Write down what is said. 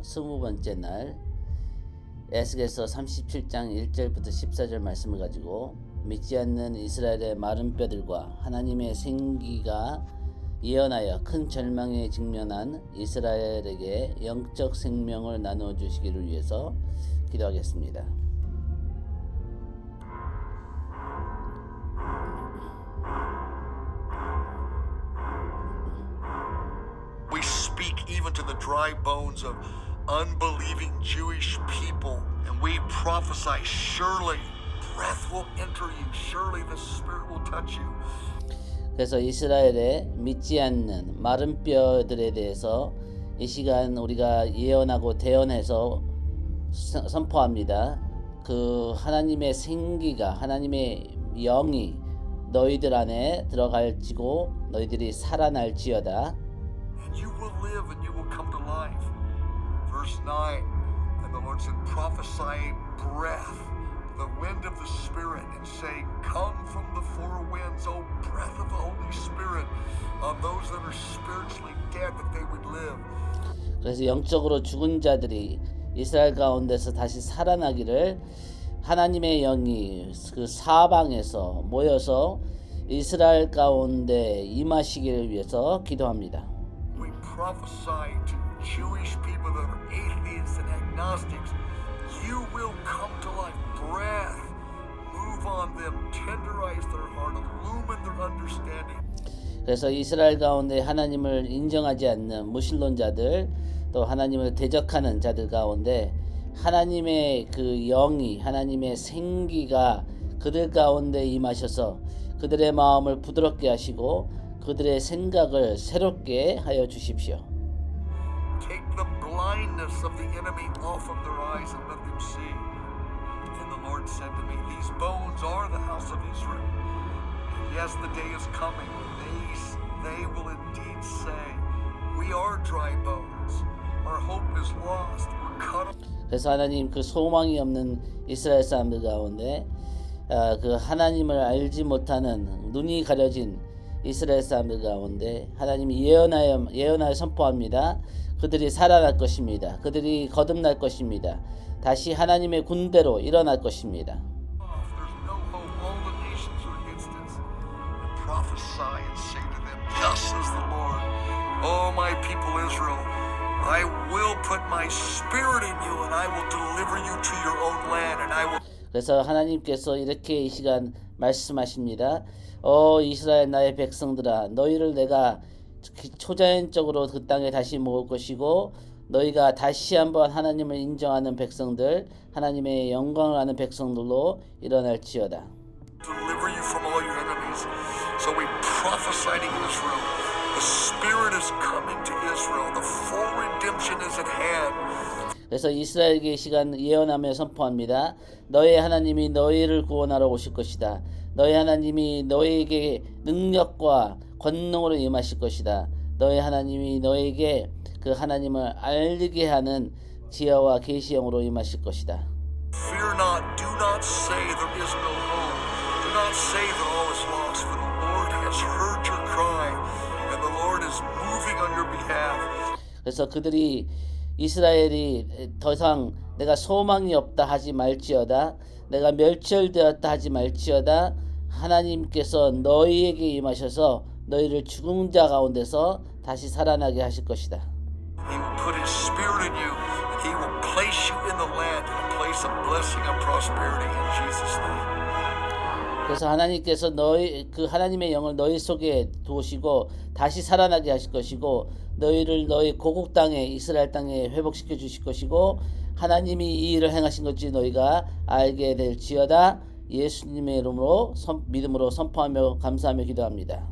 20번째 날 에스겔서 37장 1절부터 14절 말씀을 가지고 믿지 않는 이스라엘의 마른 뼈들과 하나님의 생기가 예언하여 큰 절망에 직면한 이스라엘에게 영적 생명을 나누어 주시기를 위해서 기도하겠습니다. We speak even to the dry bones of unbelieving Jewish people, and we prophesy, surely breath will enter you, surely the Spirit will touch you. 그래서 이스라엘의 믿지 않는 마른 뼈들에 대해서 이 시간 우리가 예언하고 대언해서 선포합니다. 그 하나님의 생기가, 하나님의 영이 너희들 안에 들어갈지고 너희들이 살아날지어다. And you will live and you will come to life. Verse 9, and the Lord said, prophesy breath, the wind of the Spirit, and say, come from the four winds, O breath of the Holy Spirit, on those that are spiritually dead, that they would live. 그래서 영적으로 죽은 자들이 이스라엘 가운데서 다시 살아나기를 하나님의 영이 그 사방에서 모여서 이스라엘 가운데 임하시기를 위해서 기도합니다. We prophesy to Jewish people that are atheists and agnostics, you will come to life. Breath, move on them, tenderize their heart, illumine their understanding. 그래서 이스라엘 가운데 하나님을 인정하지 않는 무신론자들, 또 하나님을 대적하는 자들 가운데 하나님의 그 영이, 하나님의 생기가 그들 가운데 임하셔서 그들의 마음을 부드럽게 하시고 그들의 생각을 새롭게 하여 주십시오. Take the blindness of the enemy off of their eyes and let them see. And the Lord said to me, these bones are the house of Israel. And yes, the day is coming when they will indeed say, we are dry bones. Our hope is lost. We're cut off. 그래서 하나님 그 소망이 없는 이스라엘 사람들 가운데 그 하나님을 알지 못하는 눈이 가려진 이스라엘 사람들 가운데 하나님이 예언하여 선포합니다. 그들이 살아날 것입니다. 그들이 거듭날 것입니다. 다시 하나님의 군대로 일어날 것입니다. There's no hope. All the nations are against us. And prophesy and say to them, thus says the Lord, O my people Israel, I will put my spirit in you and I will deliver you to your own land and I will. 그래서 하나님께서 이렇게 이 시간 말씀하십니다. 이스라엘 나의 백성들아, 너희를 내가 초자연적으로 그 땅에 다시 모을 것이고 너희가 다시 한번 하나님을 인정하는 백성들, 하나님의 영광을 아는 백성들로 일어날지어다. Deliver you from all your enemies. So we prophesy to Israel. The Spirit is coming to Israel. The full redemption is at hand. 그래서 이스라엘에게 이 시간 예언하며 선포합니다. 너희 하나님이 너희를 구원하러 오실 것이다. 너희 하나님이 너희에게 능력과 권능으로 임하실 것이다. 너희 하나님이 너희에게 그 하나님을 알게 하는 지혜와 계시형으로 임하실 것이다. Fear not, do not say there is no hope. Do not say that all is lost, for the Lord has heard your cry, and the Lord is moving on your behalf. 그래서 그들이 이스라엘이 더 이상 내가 소망이 없다 하지 말지어다, 내가 멸절되었다 하지 말지어다, 하나님께서 너희에게 임하셔서 너희를 죽은 자 가운데서 다시 살아나게 하실 것이다. He will put His Spirit in you, and He will place you in the land, in a place of blessing and prosperity in Jesus' name. 그래서 하나님께서 그 하나님의 영을 너희 속에 두시고 다시 살아나게 하실 것이고 너희를 너희 고국 땅에 이스라엘 땅에 회복시켜 주실 것이고 하나님이 이 일을 행하신 것을 너희가 알게 될지어다. 예수님의 이름으로 믿음으로 선포하며 감사하며 기도합니다.